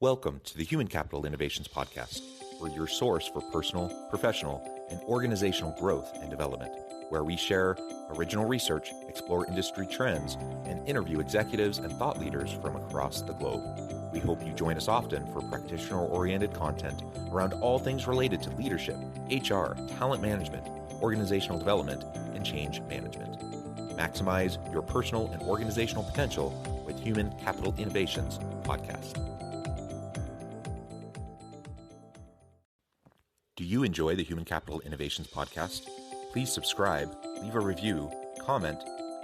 Welcome to the Human Capital Innovations Podcast. We're your source for personal, professional, and organizational growth and development, where we share original research, explore industry trends, and interview executives and thought leaders from across the globe. We hope you join us often for practitioner-oriented content around all things related to leadership, HR, talent management, organizational development, and change management. Maximize your personal and organizational potential with Human Capital Innovations Podcast. Do you enjoy the Human Capital Innovations Podcast? Please subscribe, leave a review, comment,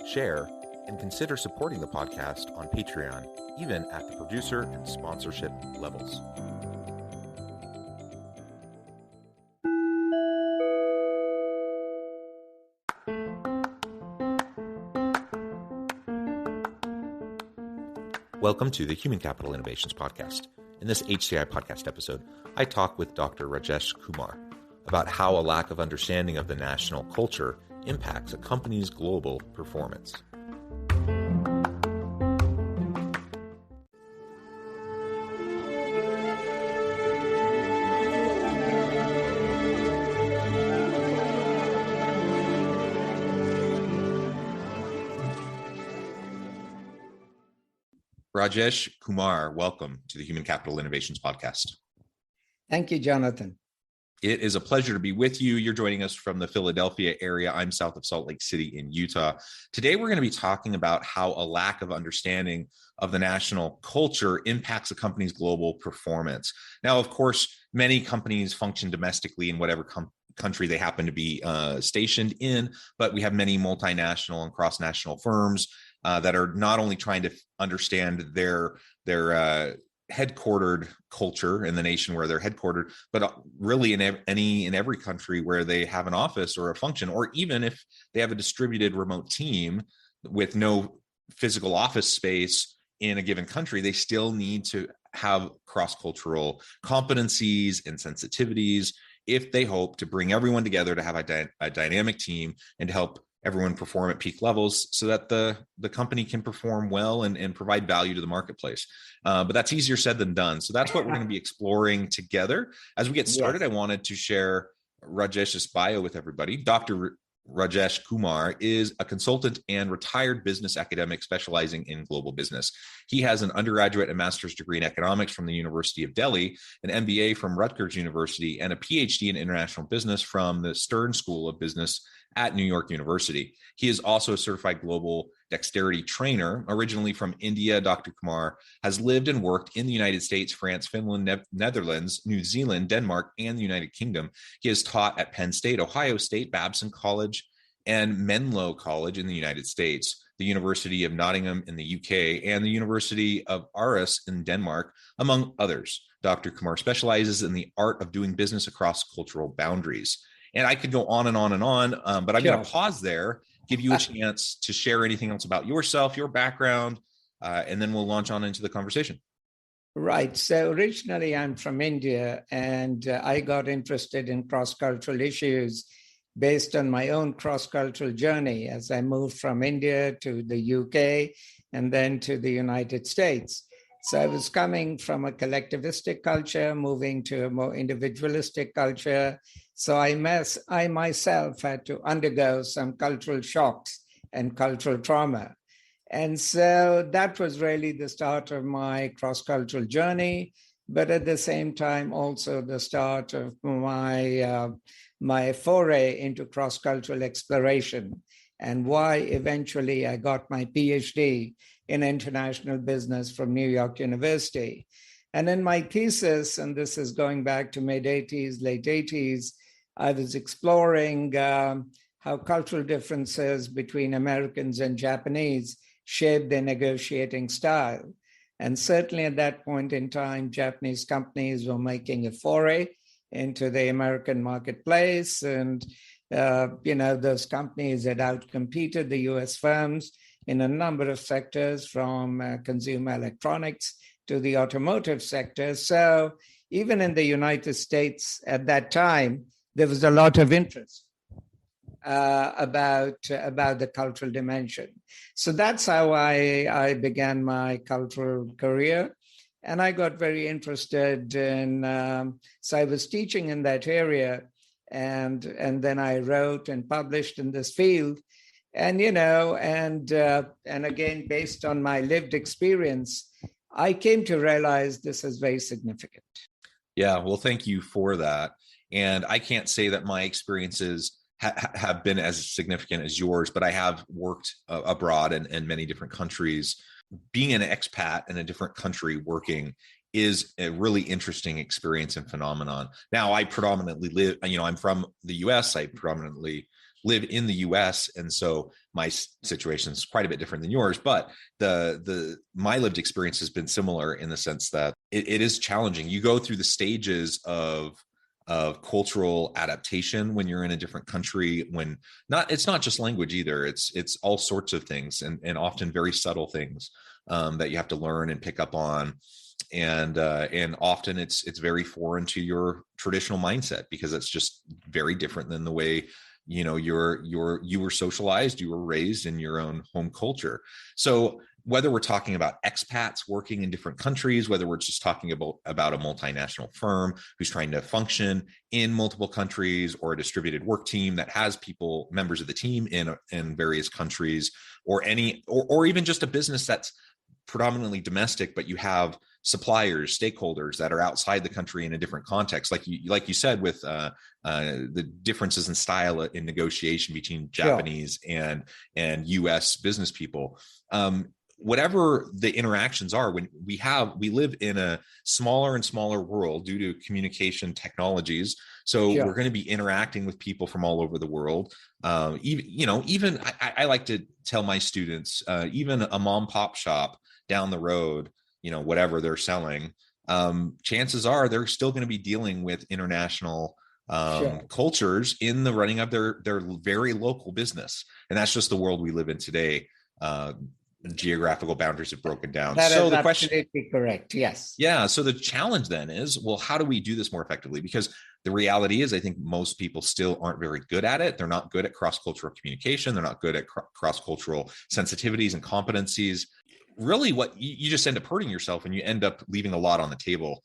share, and consider supporting the podcast on Patreon, even at the producer and sponsorship levels. Welcome to the Human Capital Innovations Podcast. In this HCI Podcast episode, I talk with Dr. Rajesh Kumar about how a lack of understanding of the national culture impacts a company's global performance. Rajesh Kumar, welcome to the Human Capital Innovations Podcast. Thank you, Jonathan. It is a pleasure to be with you. You're joining us from the Philadelphia area. I'm south of Salt Lake City in Utah. Today, we're going to be talking about how a lack of understanding of the national culture impacts a company's global performance. Now, of course, many companies function domestically in whatever country they happen to be stationed in, but we have many multinational and cross-national firms that are not only trying to understand their headquartered culture in the nation where they're headquartered, but really in every country where they have an office or a function, or even if they have a distributed remote team with no physical office space in a given country, they still need to have cross-cultural competencies and sensitivities if they hope to bring everyone together to have a dynamic team and to help everyone perform at peak levels so that the company can perform well and provide value to the marketplace. But that's easier said than done. So that's what we're going to be exploring together. As we get started, yes. I wanted to share Rajesh's bio with everybody. Dr. Rajesh Kumar is a consultant and retired business academic specializing in global business. He has an undergraduate and master's degree in economics from the University of Delhi, an MBA from Rutgers University, and a PhD in international business from the Stern School of Business at New York University. He is also a certified global dexterity trainer. Originally from India, Dr. Kumar has lived and worked in the United States, France, Finland, Netherlands, New Zealand, Denmark, and the United Kingdom. He has taught at Penn State, Ohio State, Babson College, and Menlo College in the United States, the University of Nottingham in the UK, and the University of Aarhus in Denmark, among others. Dr. Kumar specializes in the art of doing business across cultural boundaries. And I could go on and on and on, but I'm going to pause there, give you a chance to share anything else about yourself, your background, and then we'll launch on into the conversation. Right. So originally I'm from India, and I got interested in cross-cultural issues based on my own cross-cultural journey as I moved from India to the UK and then to the United States. So I was coming from a collectivistic culture, moving to a more individualistic culture. So I myself had to undergo some cultural shocks and cultural trauma. And so that was really the start of my cross-cultural journey, but at the same time, also the start of my foray into cross-cultural exploration and why eventually I got my PhD in international business from New York University. And in my thesis, and this is going back to mid-80s, late 80s, I was exploring how cultural differences between Americans and Japanese shape their negotiating style. And certainly at that point in time, Japanese companies were making a foray into the American marketplace. And, those companies had outcompeted the US firms in a number of sectors, from consumer electronics to the automotive sector. So even in the United States at that time, there was a lot of interest about the cultural dimension. So that's how I began my cultural career. And I got very interested in, so I was teaching in that area, and then I wrote and published in this field. And, and again, based on my lived experience, I came to realize this is very significant. Yeah, well, thank you for that. And I can't say that my experiences have been as significant as yours, but I have worked abroad in many different countries. Being an expat in a different country working is a really interesting experience and phenomenon. Now, I predominantly live, I'm from the US. I predominantly live in the US. And so my situation is quite a bit different than yours, but my lived experience has been similar in the sense that it is challenging. You go through the stages of cultural adaptation when you're in a different country, it's not just language either. It's all sorts of things and often very subtle things that you have to learn and pick up on. And often it's very foreign to your traditional mindset because it's just very different than the way you were socialized, you were raised in your own home culture. So whether we're talking about expats working in different countries, whether we're just talking about a multinational firm who's trying to function in multiple countries, or a distributed work team that has members of the team in various countries, or even just a business that's predominantly domestic, but you have suppliers, stakeholders that are outside the country in a different context, like you said, with the differences in style in negotiation between Japanese and US business people. Whatever the interactions are, when we live in a smaller and smaller world due to communication technologies. So we're going to be interacting with people from all over the world. Even I like to tell my students, even a mom pop shop down the road, whatever they're selling, chances are they're still going to be dealing with international cultures in the running of their very local business. And that's just the world we live in today. Geographical boundaries have broken down. That is absolutely correct. Yes. Yeah. So the challenge then is, well, how do we do this more effectively? Because the reality is, I think most people still aren't very good at it. They're not good at cross-cultural communication. They're not good at cross-cultural sensitivities and competencies. Really, what you just end up hurting yourself, and you end up leaving a lot on the table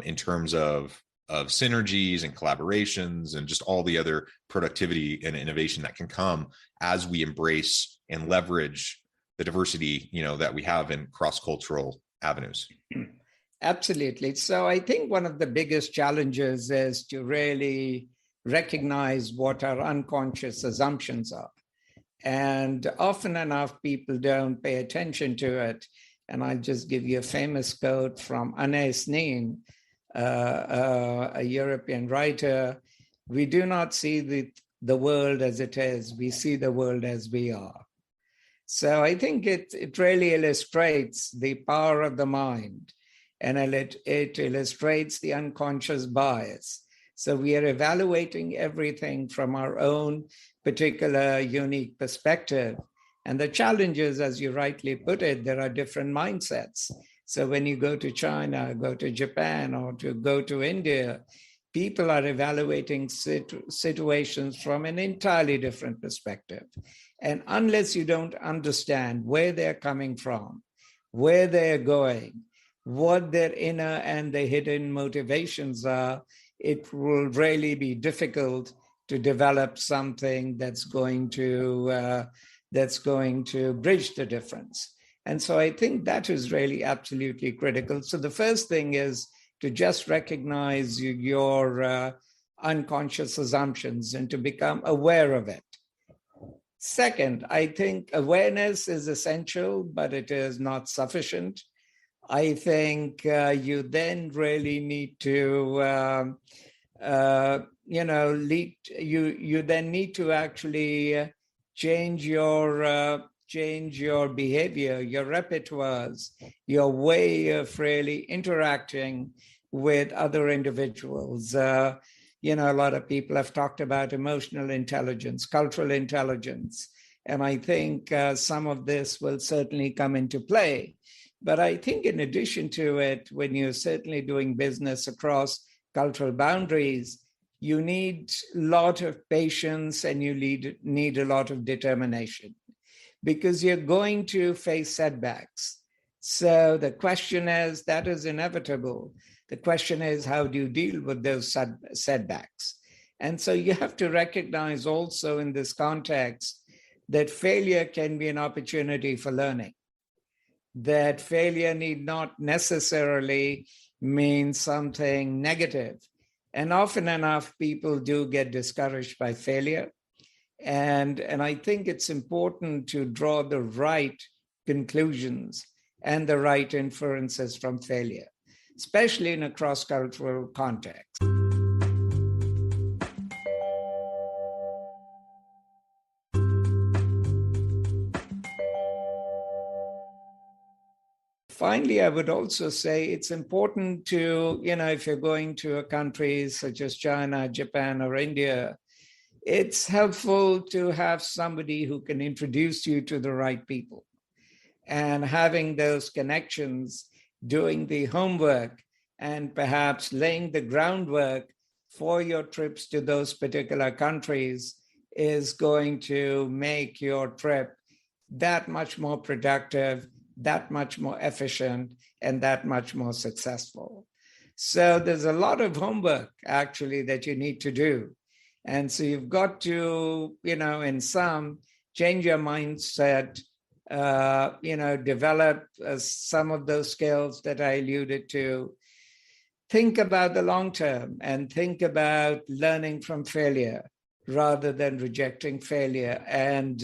in terms of synergies and collaborations and just all the other productivity and innovation that can come as we embrace and leverage the diversity, that we have in cross-cultural avenues. Absolutely. So I think one of the biggest challenges is to really recognize what our unconscious assumptions are. And often enough, people don't pay attention to it. And I'll just give you a famous quote from Anais Nin, a European writer. We do not see the world as it is. We see the world as we are. So I think it really illustrates the power of the mind, and it illustrates the unconscious bias. So we are evaluating everything from our own particular unique perspective. And the challenge is, as you rightly put it, there are different mindsets. So when you go to China, go to Japan, or go to India, people are evaluating situations from an entirely different perspective. And unless you don't understand where they're coming from, where they're going, what their inner and the hidden motivations are, it will really be difficult to develop something that's going to bridge the difference. And so I think that is really absolutely critical. So the first thing is to just recognize your unconscious assumptions and to become aware of it. Second, I think awareness is essential, but it is not sufficient. I think you then really need to, you then need to actually change your behavior, your repertoires, your way of really interacting with other individuals. A lot of people have talked about emotional intelligence, cultural intelligence, and I think some of this will certainly come into play. But I think in addition to it, when you're certainly doing business across cultural boundaries, you need a lot of patience and you need a lot of determination, because you're going to face setbacks. So the question is, that is inevitable. The question is, how do you deal with those setbacks? And so you have to recognize also in this context that failure can be an opportunity for learning, that failure need not necessarily mean something negative. And often enough, people do get discouraged by failure. And I think it's important to draw the right conclusions and the right inferences from failure, especially in a cross-cultural context. Finally, I would also say it's important to, if you're going to a country such as China, Japan, or India, it's helpful to have somebody who can introduce you to the right people. And having those connections, doing the homework, and perhaps laying the groundwork for your trips to those particular countries is going to make your trip that much more productive, that much more efficient, and that much more successful. So there's a lot of homework actually that you need to do. And so you've got to, in some, change your mindset, develop some of those skills that I alluded to. Think about the long term and think about learning from failure rather than rejecting failure. And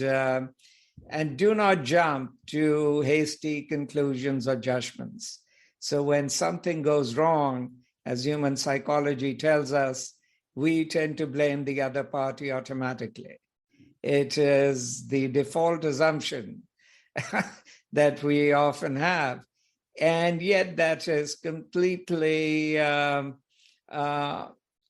do not jump to hasty conclusions or judgments. So when something goes wrong, as human psychology tells us, we tend to blame the other party automatically. It is the default assumption that we often have. And yet that is completely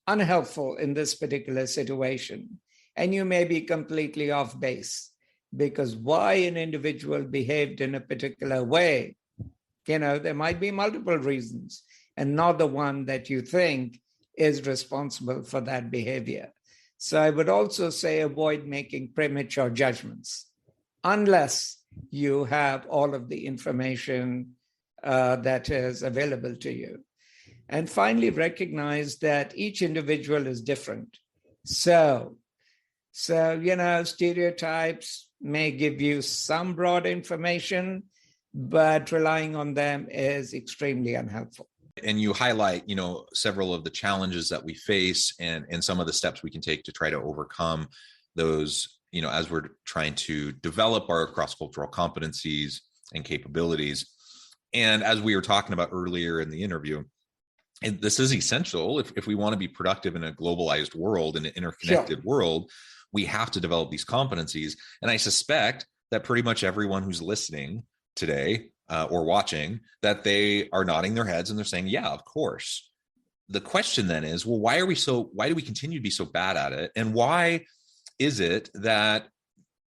unhelpful in this particular situation. And you may be completely off base, because why an individual behaved in a particular way, there might be multiple reasons, and not the one that you think is responsible for that behavior. So I would also say avoid making premature judgments unless you have all of the information that is available to you. And finally, recognize that each individual is different. So stereotypes may give you some broad information, but relying on them is extremely unhelpful. And you highlight, several of the challenges that we face and some of the steps we can take to try to overcome those, as we're trying to develop our cross-cultural competencies and capabilities. And as we were talking about earlier in the interview, this is essential if we want to be productive in a globalized world, in an interconnected world. We have to develop these competencies. And I suspect that pretty much everyone who's listening today or watching, that they are nodding their heads and they're saying, yeah, of course. The question then is, well, why do we continue to be so bad at it? And why is it that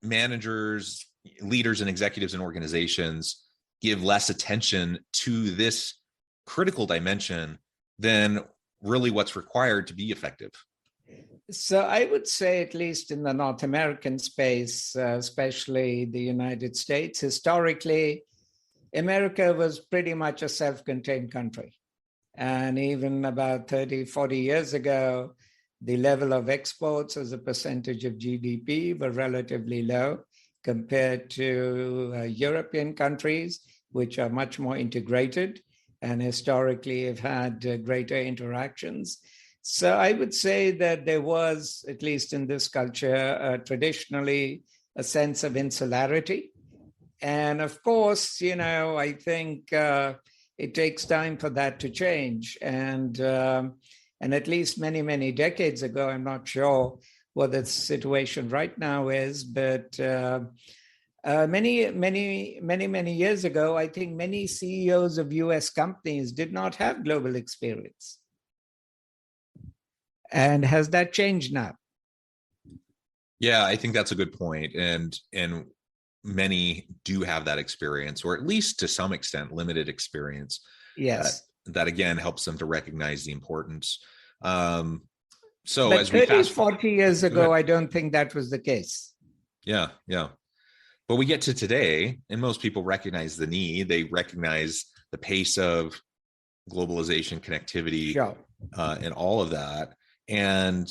managers, leaders, and executives in organizations give less attention to this critical dimension than really what's required to be effective? So I would say, at least in the North American space, especially the United States, historically, America was pretty much a self-contained country. And even about 30, 40 years ago, the level of exports as a percentage of GDP were relatively low compared to European countries, which are much more integrated and historically have had greater interactions. So I would say that there was, at least in this culture, traditionally a sense of insularity. And of course, I think it takes time for that to change. And at least many, many decades ago, I'm not sure what the situation right now is, but many years ago, I think many CEOs of US companies did not have global experience. And has that changed now? Yeah, I think that's a good point. And many do have that experience, or at least to some extent, limited experience. Yes. That again helps them to recognize the importance. So but as we 30, 40 years ago, I don't think that was the case. Yeah. But we get to today, and most people recognize the need. They recognize the pace of globalization, connectivity, Sure. And all of that. And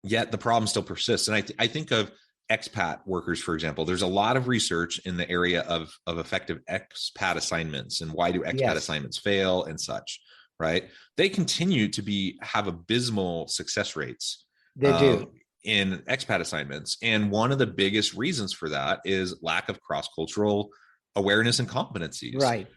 yet the problem still persists. And I think of expat workers, for example. There's a lot of research in the area of effective expat assignments and why do expat assignments fail and such, right? They continue to have abysmal success rates. They do. In expat assignments. And one of the biggest reasons for that is lack of cross-cultural awareness and competencies. Right.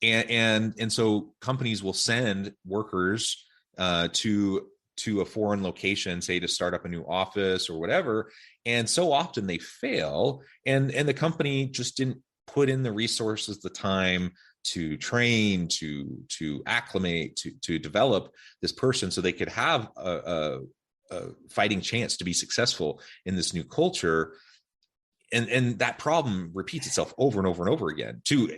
And so companies will send workers to a foreign location, say to start up a new office or whatever. And so often they fail. And the company just didn't put in the resources, the time to train, to acclimate, to develop this person so they could have a fighting chance to be successful in this new culture. And that problem repeats itself over and over and over again to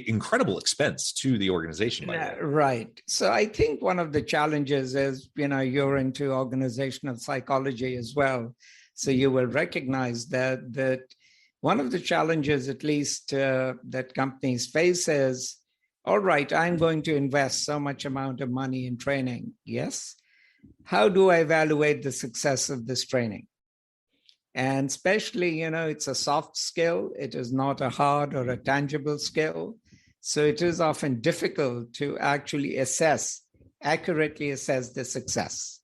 incredible expense to the organization. Right. So I think one of the challenges is, you're into organizational psychology as well. So you will recognize that one of the challenges, at least that companies face is, all right, I'm going to invest so much amount of money in training. Yes. How do I evaluate the success of this training? And especially, it's a soft skill. It is not a hard or a tangible skill. So it is often difficult to actually accurately assess the success.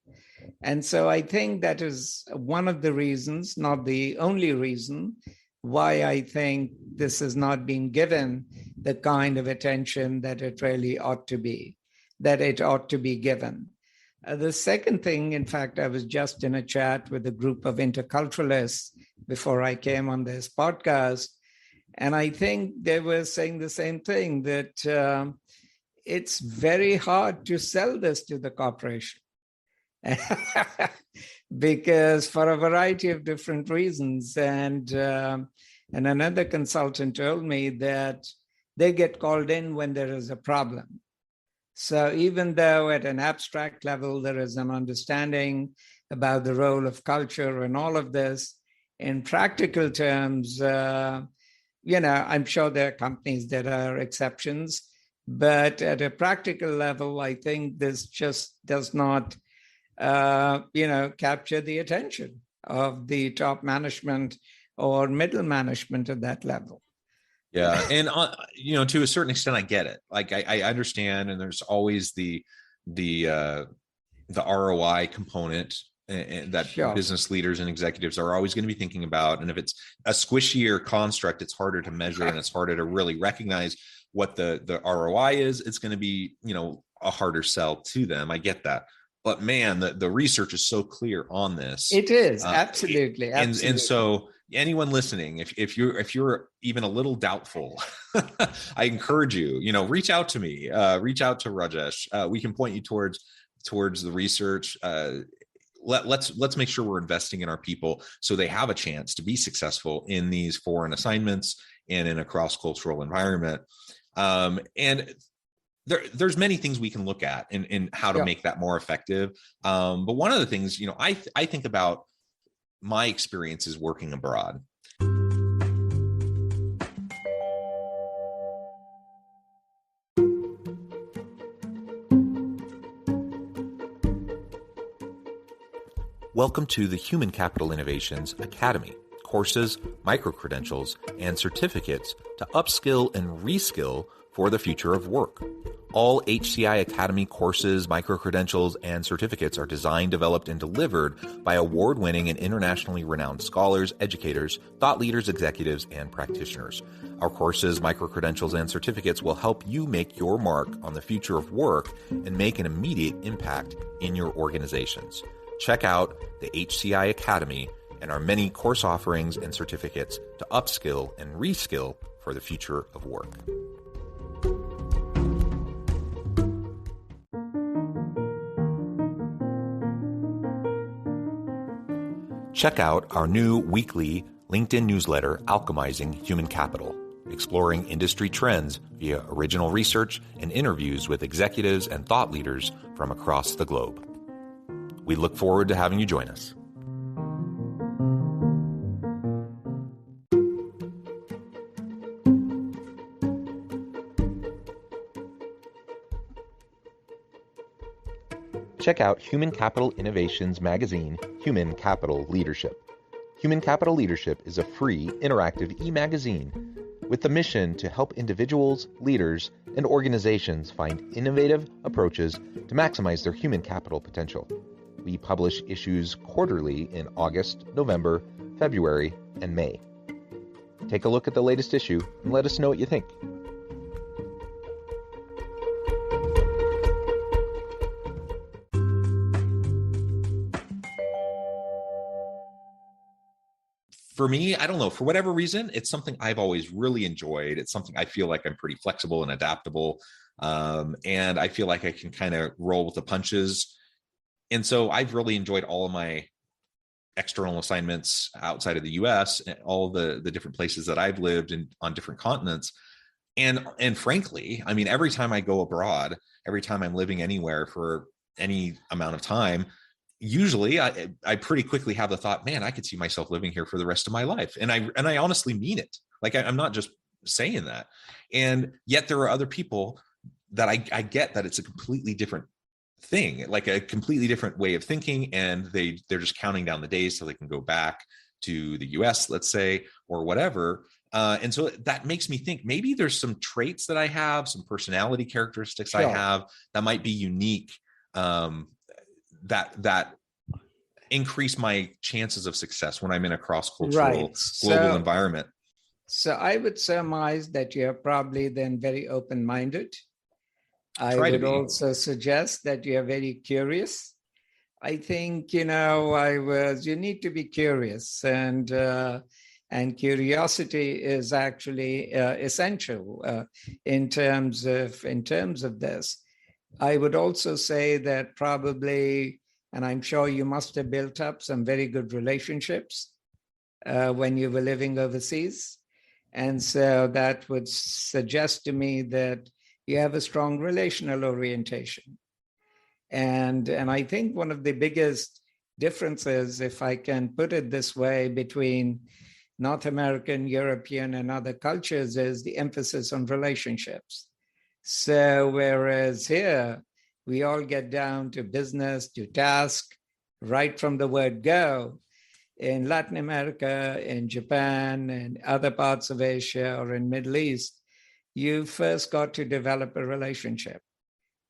And so I think that is one of the reasons, not the only reason, why I think this is not being given the kind of attention that it really ought to be, given. The second thing, in fact, I was just in a chat with a group of interculturalists before I came on this podcast, and I think they were saying the same thing, that it's very hard to sell this to the corporation because for a variety of different reasons. And another consultant told me that they get called in when there is a problem. So even though at an abstract level, there is an understanding about the role of culture and all of this, in practical terms, I'm sure there are companies that are exceptions, but at a practical level, I think this just does not, capture the attention of the top management or middle management at that level. Yeah. And, to a certain extent, I get it. Like I understand. And there's always the ROI component that business leaders and executives are always going to be thinking about. And if it's a squishier construct, it's harder to measure and it's harder to really recognize what the ROI is. It's going to be, a harder sell to them. I get that. But man, the research is so clear on this. It is absolutely. And so anyone listening, if you're even a little doubtful, I encourage you, reach out to me, reach out to Rajesh. We can point you towards the research. Let's make sure we're investing in our people so they have a chance to be successful in these foreign assignments and in a cross-cultural environment. And there's many things we can look at in how to make that more effective. But one of the things, I think about my experiences working abroad. Welcome to the Human Capital Innovations Academy. Courses, micro-credentials, and certificates to upskill and reskill for the future of work. All HCI Academy courses, micro-credentials, and certificates are designed, developed, and delivered by award-winning and internationally renowned scholars, educators, thought leaders, executives, and practitioners. Our courses, micro-credentials, and certificates will help you make your mark on the future of work and make an immediate impact in your organizations. Check out the HCI Academy and our many course offerings and certificates to upskill and reskill for the future of work. Check out our new weekly LinkedIn newsletter, Alchemizing Human Capital, exploring industry trends via original research and interviews with executives and thought leaders from across the globe. We look forward to having you join us. check out Human Capital Innovations magazine, Human Capital Leadership. Human Capital Leadership is a free, interactive e-magazine with the mission to help individuals, leaders, and organizations find innovative approaches to maximize their human capital potential. We publish issues quarterly in August, November, February, and May. Take a look at the latest issue and let us know what you think. For me, I don't know, for whatever reason, it's something I've always really enjoyed. It's something I feel like I'm pretty flexible and adaptable. And I feel like I can kind of roll with the punches. And so I've really enjoyed all of my external assignments outside of the US and all the different places that I've lived in on different continents. And frankly, I mean, every time I go abroad, every time I'm living anywhere for any amount of time, usually I pretty quickly have the thought, man, I could see myself living here for the rest of my life. And I honestly mean it. Like I'm not just saying that. And yet there are other people that I get that it's a completely different thing, like a completely different way of thinking. And they're just counting down the days so they can go back to the US, let's say, or whatever. And so that makes me think maybe there's some traits that I have, some personality characteristics Sure. I have that might be unique, that increase my chances of success when I'm in a cross-cultural global environment. So I would surmise that you're probably then very open-minded. I would also suggest that you're very curious. I think, you need to be curious, and curiosity is actually essential in terms of this. I would also say that probably, and I'm sure you must have built up some very good relationships when you were living overseas. And so that would suggest to me that you have a strong relational orientation. And I think one of the biggest differences, if I can put it this way, between North American, European, and other cultures is the emphasis on relationships. So whereas here, we all get down to business, to task, right from the word go. In Latin America, in Japan, and other parts of Asia or in Middle East, you first got to develop a relationship.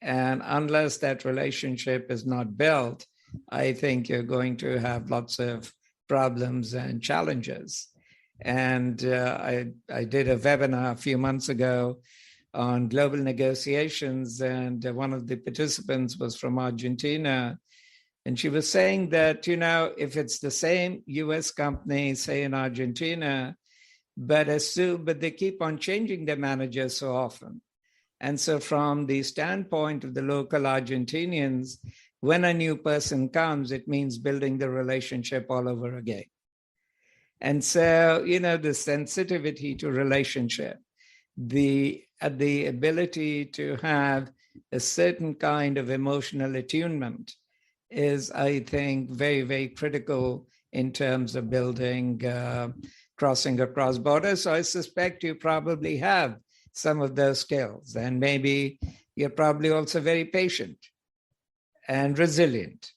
And unless that relationship is not built, I think you're going to have lots of problems and challenges. And I did a webinar a few months ago on global negotiations, and one of the participants was from Argentina. And she was saying that, if it's the same US company, say in Argentina, but they keep on changing their managers so often. And so from the standpoint of the local Argentinians, when a new person comes, it means building the relationship all over again. And so, the sensitivity to relationship, the ability to have a certain kind of emotional attunement is, I think, very, very critical in terms of building, crossing across borders. So I suspect you probably have some of those skills, and maybe you're probably also very patient and resilient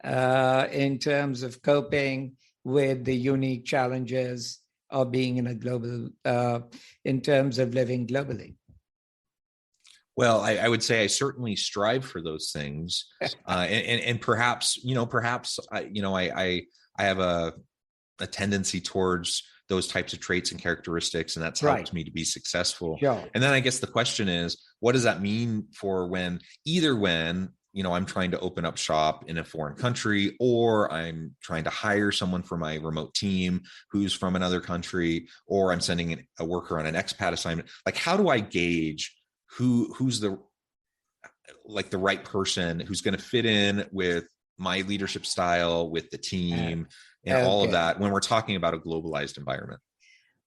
in terms of coping with the unique challenges of being in a global, in terms of living globally. Well, I would say I certainly strive for those things, and perhaps I have a tendency towards those types of traits and characteristics, and that's helped me to be successful. Sure. And then I guess the question is, what does that mean for when I'm trying to open up shop in a foreign country, or I'm trying to hire someone for my remote team who's from another country, or I'm sending a worker on an expat assignment? Like, how do I gauge who's the right person who's going to fit in with my leadership style, with the team, and all of that when we're talking about a globalized environment?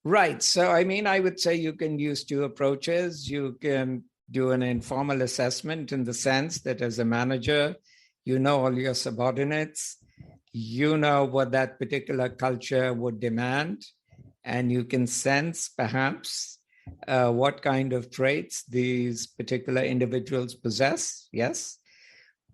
Right. So, I would say you can use two approaches. You can do an informal assessment in the sense that as a manager, you know all your subordinates, you know what that particular culture would demand, and you can sense perhaps what kind of traits these particular individuals possess. Yes.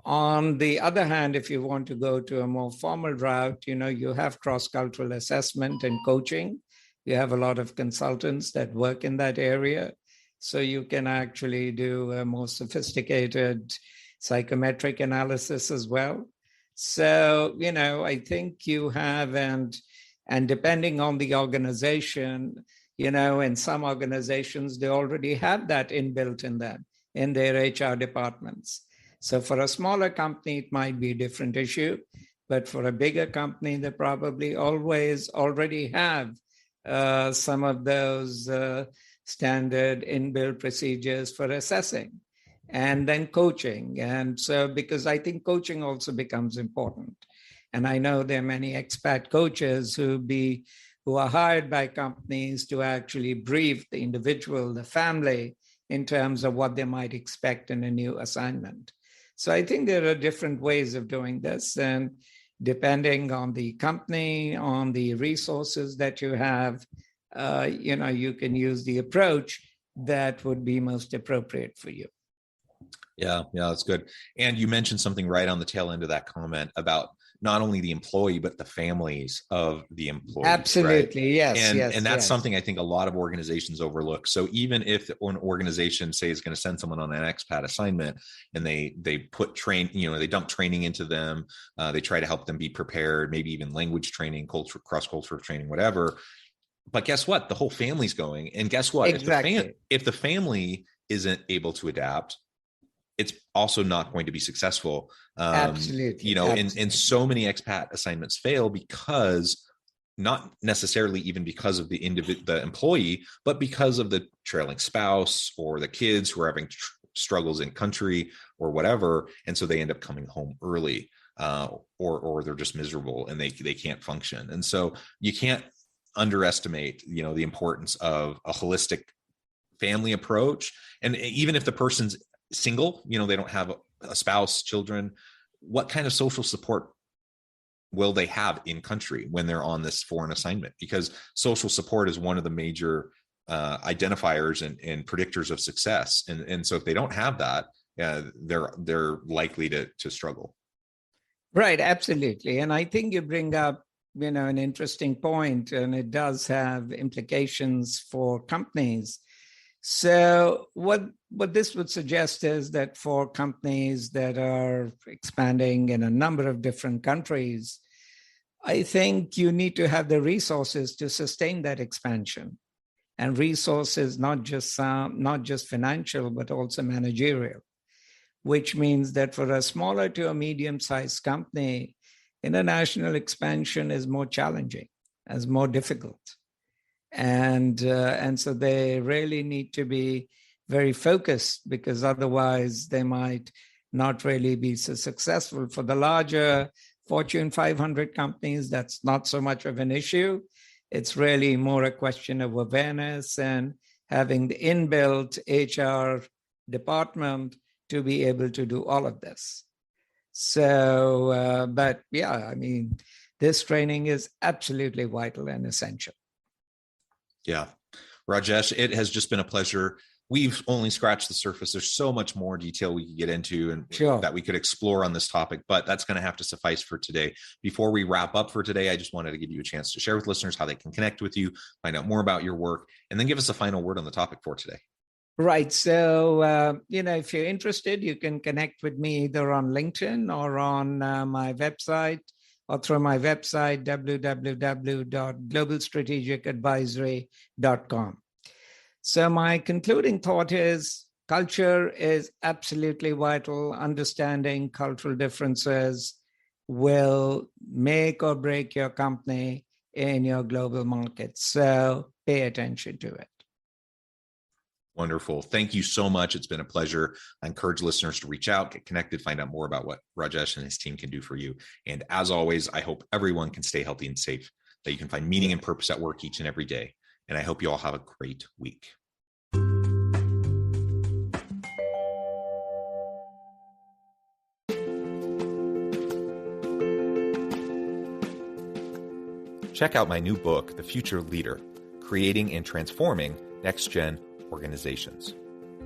On the other hand, if you want to go to a more formal route, you have cross-cultural assessment and coaching. You have a lot of consultants that work in that area. So you can actually do a more sophisticated psychometric analysis as well. So, I think you have, and depending on the organization, in some organizations, they already have that inbuilt in them, in their HR departments. So for a smaller company, it might be a different issue, but for a bigger company, they probably already have some of those standard inbuilt procedures for assessing and then coaching. And so, because I think coaching also becomes important. And I know there are many expat coaches who are hired by companies to actually brief the individual, the family, in terms of what they might expect in a new assignment. So I think there are different ways of doing this, and depending on the company, on the resources that you have, you can use the approach that would be most appropriate for you. Yeah, that's good. And you mentioned something right on the tail end of that comment about not only the employee, but the families of the employees. Absolutely, right? yes. And that's something I think a lot of organizations overlook. So even if an organization, say, is going to send someone on an expat assignment, and they put they dump training into them, they try to help them be prepared, maybe even language training, cross-cultural training, whatever. But guess what? The whole family's going. And guess what? Exactly. If the family isn't able to adapt, it's also not going to be successful. Absolutely. And so many expat assignments fail because, not necessarily even because of the employee, but because of the trailing spouse or the kids who are having struggles in country or whatever. And so they end up coming home early, or they're just miserable and they can't function. And so you can't underestimate, the importance of a holistic family approach. And even if the person's single, they don't have a spouse, children, what kind of social support will they have in country when they're on this foreign assignment? Because social support is one of the major identifiers and predictors of success. And so if they don't have that, they're likely to struggle. Right, absolutely. And I think you bring up, an interesting point, and it does have implications for companies. So what this would suggest is that for companies that are expanding in a number of different countries, I think you need to have the resources to sustain that expansion, and resources not just financial, but also managerial, which means that for a smaller to a medium-sized company, international expansion is more challenging, is more difficult. And so they really need to be very focused, because otherwise they might not really be so successful. For the larger Fortune 500 companies, that's not so much of an issue. It's really more a question of awareness and having the inbuilt HR department to be able to do all of this. So, but yeah, this training is absolutely vital and essential. Yeah. Rajesh, it has just been a pleasure. We've only scratched the surface. There's so much more detail we could get into and that we could explore on this topic, but that's going to have to suffice for today. Before we wrap up for today, I just wanted to give you a chance to share with listeners how they can connect with you, find out more about your work, and then give us a final word on the topic for today. Right. So, if you're interested, you can connect with me either on LinkedIn or on my website, or through my website, www.globalstrategicadvisory.com. So my concluding thought is culture is absolutely vital. Understanding cultural differences will make or break your company in your global market. So pay attention to it. Wonderful. Thank you so much. It's been a pleasure. I encourage listeners to reach out, get connected, find out more about what Rajesh and his team can do for you. And as always, I hope everyone can stay healthy and safe, that you can find meaning and purpose at work each and every day. And I hope you all have a great week. Check out my new book, The Future Leader: Creating and Transforming Next-Gen Organizations.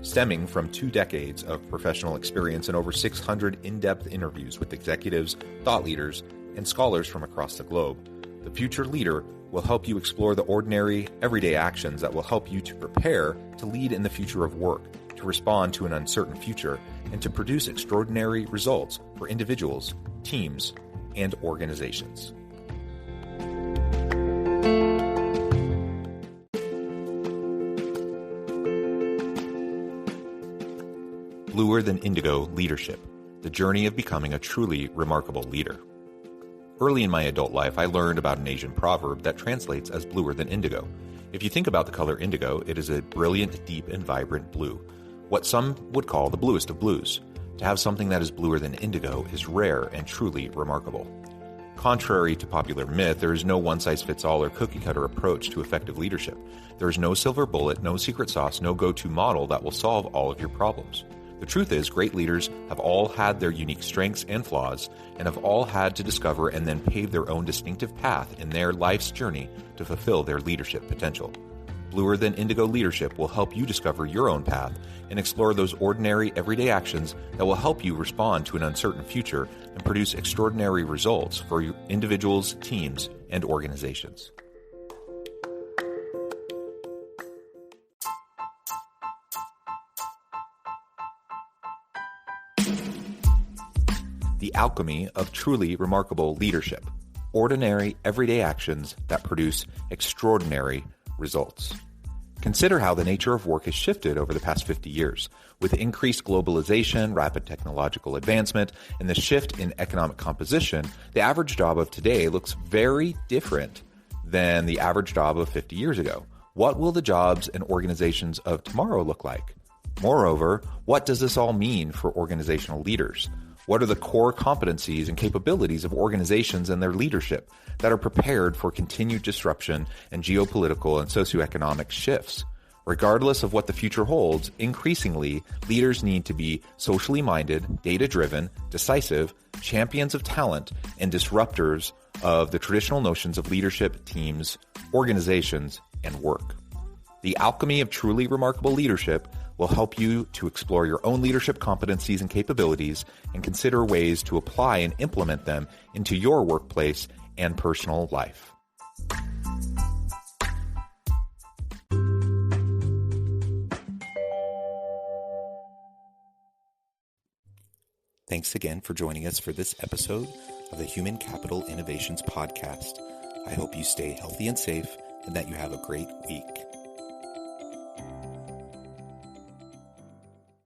stemming from 2 decades of professional experience and over 600 in-depth interviews with executives, thought leaders, and scholars from across the globe. The Future Leader will help you explore the ordinary, everyday actions that will help you to prepare to lead in the future of work, to respond to an uncertain future, and to produce extraordinary results for individuals, teams, and organizations. Bluer Than Indigo Leadership, the journey of becoming a truly remarkable leader. Early in my adult life, I learned about an Asian proverb that translates as bluer than indigo. If you think about the color indigo, it is a brilliant, deep, and vibrant blue, what some would call the bluest of blues. To have something that is bluer than indigo is rare and truly remarkable. Contrary to popular myth, there is no one-size-fits-all or cookie-cutter approach to effective leadership. There is no silver bullet, no secret sauce, no go-to model that will solve all of your problems. The truth is, great leaders have all had their unique strengths and flaws, and have all had to discover and then pave their own distinctive path in their life's journey to fulfill their leadership potential. Bluer Than Indigo Leadership will help you discover your own path and explore those ordinary, everyday actions that will help you respond to an uncertain future and produce extraordinary results for individuals, teams, and organizations. The alchemy of truly remarkable leadership. Ordinary, everyday actions that produce extraordinary results. Consider how the nature of work has shifted over the past 50 years. With increased globalization, rapid technological advancement, and the shift in economic composition, the average job of today looks very different than the average job of 50 years ago. What will the jobs and organizations of tomorrow look like? Moreover, what does this all mean for organizational leaders? What are the core competencies and capabilities of organizations and their leadership that are prepared for continued disruption and geopolitical and socioeconomic shifts? Regardless of what the future holds, increasingly, leaders need to be socially minded, data-driven, decisive, champions of talent, and disruptors of the traditional notions of leadership, teams, organizations, and work. The alchemy of truly remarkable leadership will help you to explore your own leadership competencies and capabilities and consider ways to apply and implement them into your workplace and personal life. Thanks again for joining us for this episode of the Human Capital Innovations Podcast. I hope you stay healthy and safe and that you have a great week.